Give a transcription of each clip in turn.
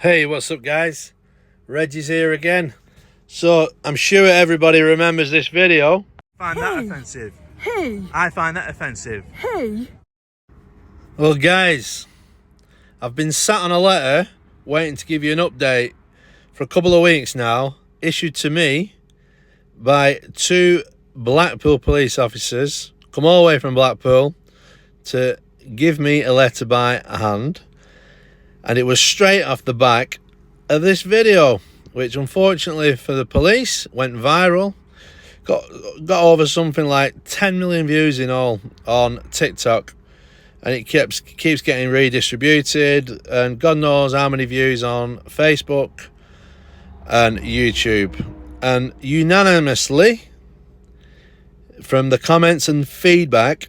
Hey, what's up guys? Reggie's here again. So I'm sure everybody remembers this video. Find that offensive. Hey! I find that offensive. Hey! Well guys, I've been sat on a letter waiting to give you an update for a couple of weeks now, issued to me by two Blackpool police officers, come all the way from Blackpool to give me a letter by hand. And it was straight off the back of this video, which unfortunately for the police went viral. Got over something like 10 million views in all on TikTok, and it keeps getting redistributed, and God knows how many views on Facebook and YouTube. And unanimously, from the comments and feedback,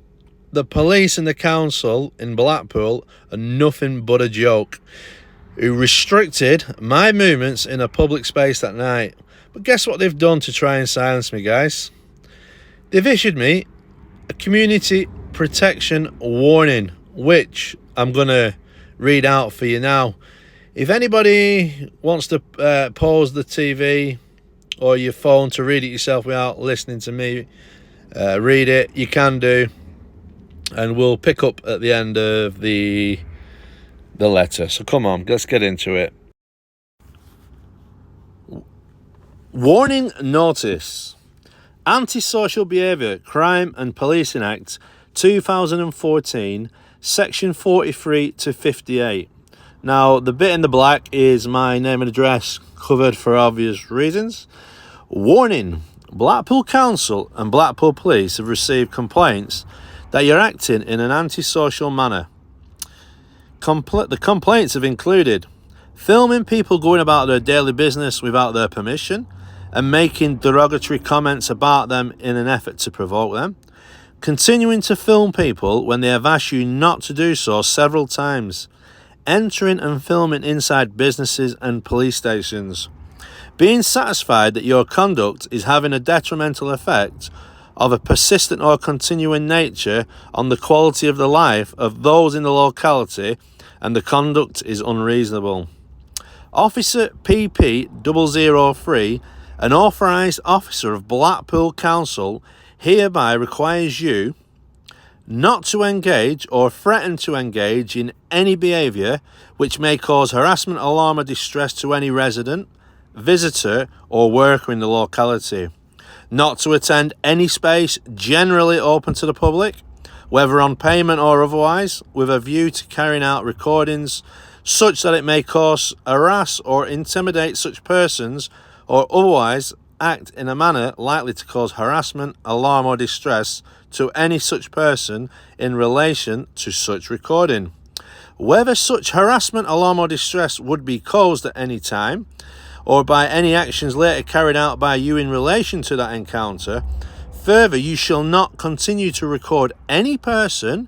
the police and the council in Blackpool are nothing but a joke, who restricted my movements in a public space that night. But guess what they've done to try and silence me, guys? They've issued me a community protection warning, which I'm going to read out for you now. If anybody wants to pause the TV or your phone to read it yourself without listening to me read it, you can do. And we'll pick up at the end of the letter. So come on, let's get into it. Warning notice. Antisocial Behaviour, Crime and Policing Act 2014, Section 43 to 58. Now, the bit in the black is my name and address, covered for obvious reasons. Warning. Blackpool Council and Blackpool Police have received complaints that you're acting in an antisocial manner. The complaints have included filming people going about their daily business without their permission and making derogatory comments about them in an effort to provoke them, continuing to film people when they have asked you not to do so several times, entering and filming inside businesses and police stations, being satisfied that your conduct is having a detrimental effect of a persistent or continuing nature on the quality of the life of those in the locality, and the conduct is unreasonable. Officer PP003, an authorised officer of Blackpool Council, hereby requires you not to engage or threaten to engage in any behaviour which may cause harassment, alarm or distress to any resident, visitor or worker in the locality. Not to attend any space generally open to the public, whether on payment or otherwise, with a view to carrying out recordings such that it may cause, harass or intimidate such persons, or otherwise act in a manner likely to cause harassment, alarm or distress to any such person in relation to such recording. Whether such harassment, alarm or distress would be caused at any time, or by any actions later carried out by you in relation to that encounter. Further, you shall not continue to record any person,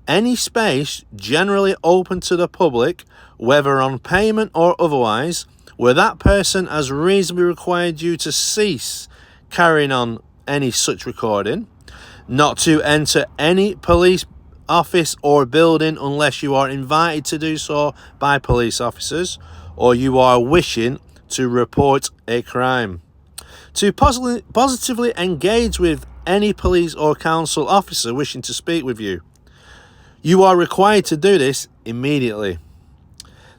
any space generally open to the public, whether on payment or otherwise, where that person has reasonably required you to cease carrying on any such recording. Not to enter any police office or building unless you are invited to do so by police officers, or you are wishing to report a crime. To positively engage with any police or council officer wishing to speak with you. You are required to do this immediately.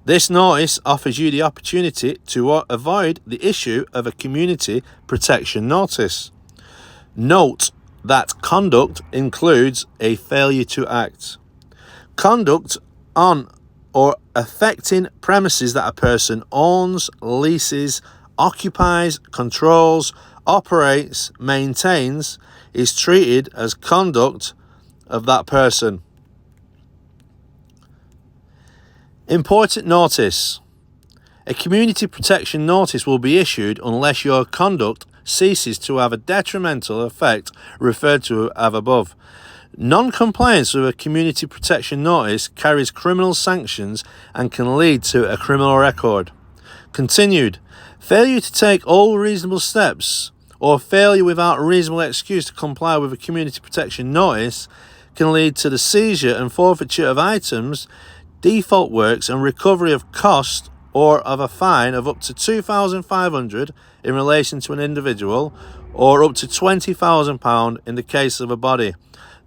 This notice offers you the opportunity to avoid the issue of a community protection notice. Note that conduct includes a failure to act. Conduct on or affecting premises that a person owns, leases, occupies, controls, operates, maintains, is treated as conduct of that person. Important notice. A community protection notice will be issued unless your conduct ceases to have a detrimental effect referred to as above. Non-compliance with a community protection notice carries criminal sanctions and can lead to a criminal record. Continued. Failure to take all reasonable steps or failure without reasonable excuse to comply with a community protection notice can lead to the seizure and forfeiture of items, default works and recovery of cost or of a fine of up to £2,500 in relation to an individual, or up to £20,000 in the case of a body.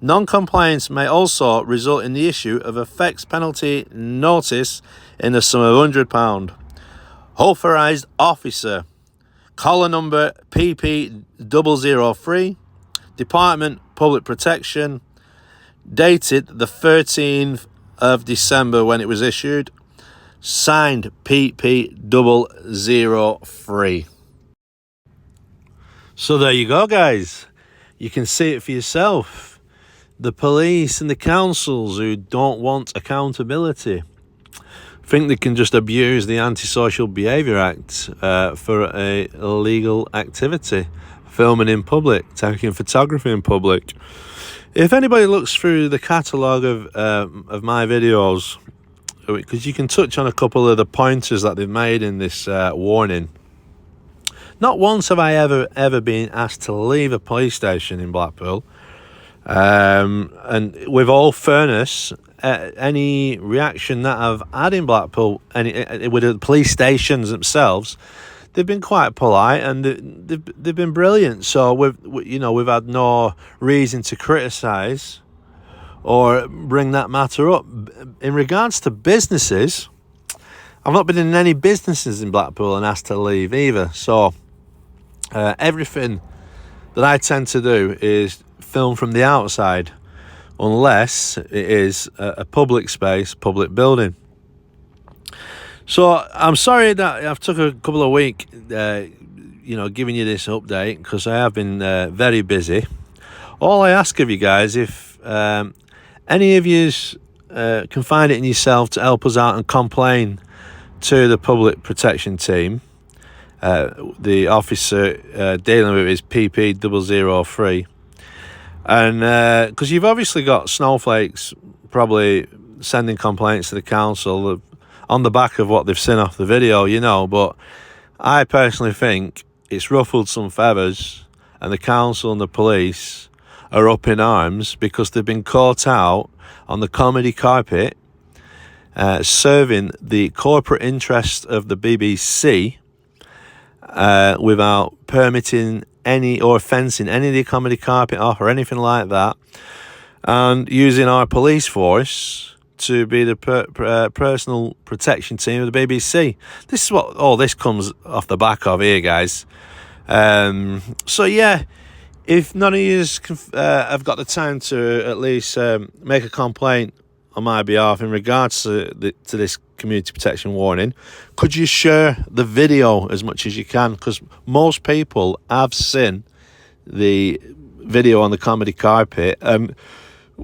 Non-compliance may also result in the issue of a fixed penalty notice in the sum of £100. Authorised officer, collar number PP003, Department Public Protection, dated the 13th of December when it was issued, signed PP003. So there you go, guys. You can see it for yourself. The police and the councils who don't want accountability think they can just abuse the Antisocial Behaviour Act for a illegal activity, filming in public, taking photography in public. If anybody looks through the catalogue of my videos, because you can touch on a couple of the pointers that they've made in this warning. Not once have I ever been asked to leave a police station in Blackpool. And with all fairness, any reaction that I've had in Blackpool, with the police stations themselves, they've been quite polite and they've been brilliant. So we've had no reason to criticise or bring that matter up. In regards to businesses, I've not been in any businesses in Blackpool and asked to leave either. So everything that I tend to do is film from the outside, unless it is a public space, public building. So I'm sorry that I've took a couple of weeks, giving you this update, because I have been very busy. All I ask of you guys, if any of you can find it in yourself to help us out and complain to the public protection team, the officer dealing with is PP003. And because you've obviously got snowflakes probably sending complaints to the council on the back of what they've seen off the video, but I personally think it's ruffled some feathers, and the council and the police are up in arms because they've been caught out on the comedy carpet serving the corporate interest of the BBC without permitting any or fencing any of the comedy carpet off or anything like that, and using our police force to be the personal protection team of the BBC. This is what all this comes off the back of here, guys. So yeah, if none of you have got the time to at least make a complaint on my behalf in regards to this community protection warning, could you share the video as much as you can? Because most people have seen the video on the comedy carpet, and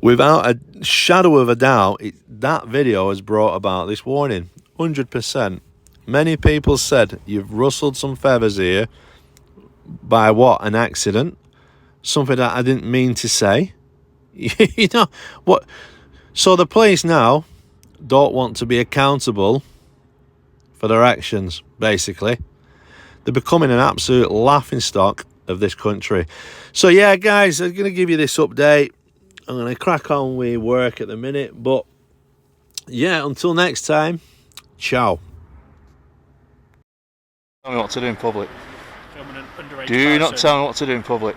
without a shadow of a doubt, that video has brought about this warning 100%. Many people said you've rustled some feathers here by an accident, something that I didn't mean to say. What? So the police now don't want to be accountable for their actions, basically. They're becoming an absolute laughingstock of this country. So yeah, guys, I'm going to give you this update. I'm going to crack on with work at the minute. But yeah, until next time, ciao. Tell me what to do in public. Do not tell me what to do in public.